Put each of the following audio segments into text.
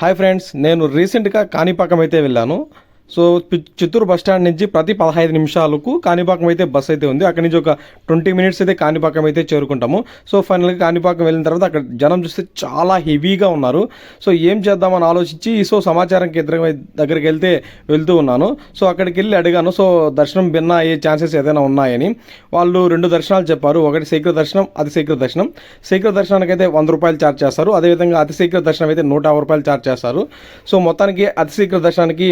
Hi friends, నేను రీసెంట్గా కాణిపాకం అయితే వెళ్ళాను. సో చిత్తూరు బస్ స్టాండ్ నుంచి ప్రతి 15 నిమిషాలకు కాణిపాకం అయితే బస్ అయితే ఉంది. అక్కడి నుంచి ఒక 20 మినిట్స్ అయితే కాణిపాకం అయితే చేరుకుంటాము. సో ఫైనల్గా కాణిపాకం వెళ్ళిన తర్వాత అక్కడ జనం చూస్తే చాలా హెవీగా ఉన్నారు. సో ఏం చేద్దామని ఆలోచించి సమాచారం దగ్గరికి వెళ్తూ ఉన్నాను. సో అక్కడికి వెళ్ళి అడిగాను, సో దర్శనం భిన్న అయ్యే ఛాన్సెస్ ఏదైనా ఉన్నాయని. వాళ్ళు 2 దర్శనాలు చెప్పారు. ఒకటి శీఘ్ర దర్శనం, అతి శీఘ్ర దర్శనం. శీఘ్ర దర్శనానికి అయితే 100 రూపాయలు ఛార్జ్ చేస్తారు. అదేవిధంగా అతి శీఘ్ర దర్శనం అయితే 150 రూపాయలు ఛార్జ్ చేస్తారు. సో మొత్తానికి అతి శీఘ్ర దర్శనానికి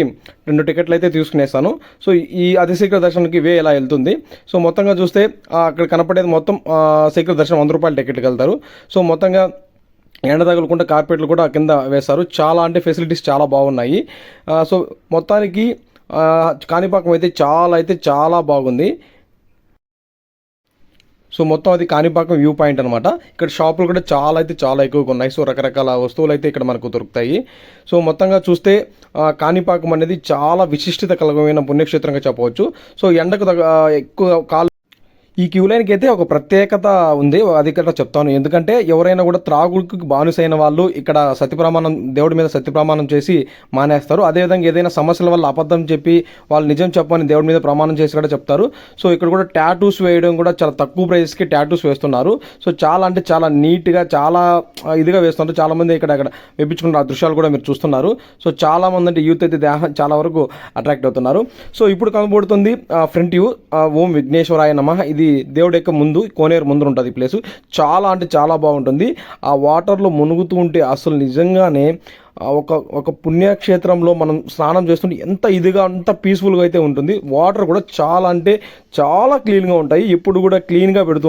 2 టికెట్లు అయితే తీసుకునేస్తాను. సో ఈ అతి శీఘ్ర దర్శనానికి ఎలా వెళ్తుంది. సో మొత్తంగా చూస్తే అక్కడ కనపడేది మొత్తం శీఘ్ర దర్శనం 100 రూపాయల టికెట్కి వెళ్తారు. సో మొత్తంగా ఎండ తగలకుండా కార్పెట్లు కూడా కింద వేస్తారు. చాలా అంటే ఫెసిలిటీస్ చాలా బాగున్నాయి. సో మొత్తానికి కాణిపాకం అయితే చాలా బాగుంది. సో మొత్తం అది కాణిపాకం వ్యూ పాయింట్ అనమాట. ఇక్కడ షాపులు కూడా చాలా ఎక్కువగా ఉన్నాయి. సో రకరకాల వస్తువులు అయితే ఇక్కడ మనకు దొరుకుతాయి. సో మొత్తంగా చూస్తే కాణిపాకం అనేది చాలా విశిష్టత కలిగిన పుణ్యక్షేత్రంగా చెప్పవచ్చు. సో ఎండకు ఎక్కువ ఈ క్యూ లైన్కి అయితే ఒక ప్రత్యేకత ఉంది, అది ఇక్కడ చెప్తాను. ఎందుకంటే ఎవరైనా కూడా త్రాగుడికి బానిసైన వాళ్ళు ఇక్కడ దేవుడి మీద సత్యప్రమాణం చేసి మానేస్తారు. అదేవిధంగా ఏదైనా సమస్యల వల్ల అబద్ధం చెప్పి వాళ్ళు నిజం చెప్పని దేవుడి మీద ప్రమాణం చేసి కూడా చెప్తారు. సో ఇక్కడ కూడా టాటూస్ వేయడం కూడా చాలా తక్కువ ప్రైస్కి టాటూస్ వేస్తున్నారు. సో చాలా నీట్గా చాలా ఇదిగా వేస్తున్నారు. చాలామంది ఇక్కడ వేయించుకున్న దృశ్యాలు కూడా మీరు చూస్తున్నారు. సో చాలామంది అంటే యూత్ అయితే చాలా వరకు అట్రాక్ట్ అవుతున్నారు. సో ఇప్పుడు కనబడుతుంది ఫ్రంట్ వ్యూ, ఓం విఘ్నేశ్వరాయ నమః. ఇది దేవుడి యొక్క ముందు, కోనేరు ముందు ఉంటుంది ఈ ప్లేస్. చాలా బాగుంటుంది. ఆ వాటర్లో మునుగుతూ ఉంటే అసలు నిజంగానే ఒక పుణ్యక్షేత్రంలో మనం స్నానం చేస్తుంటే ఎంత ఇదిగా అంత పీస్ఫుల్గా అయితే ఉంటుంది. వాటర్ కూడా చాలా క్లీన్గా ఉంటాయి. ఎప్పుడు కూడా క్లీన్గా పెడుతూ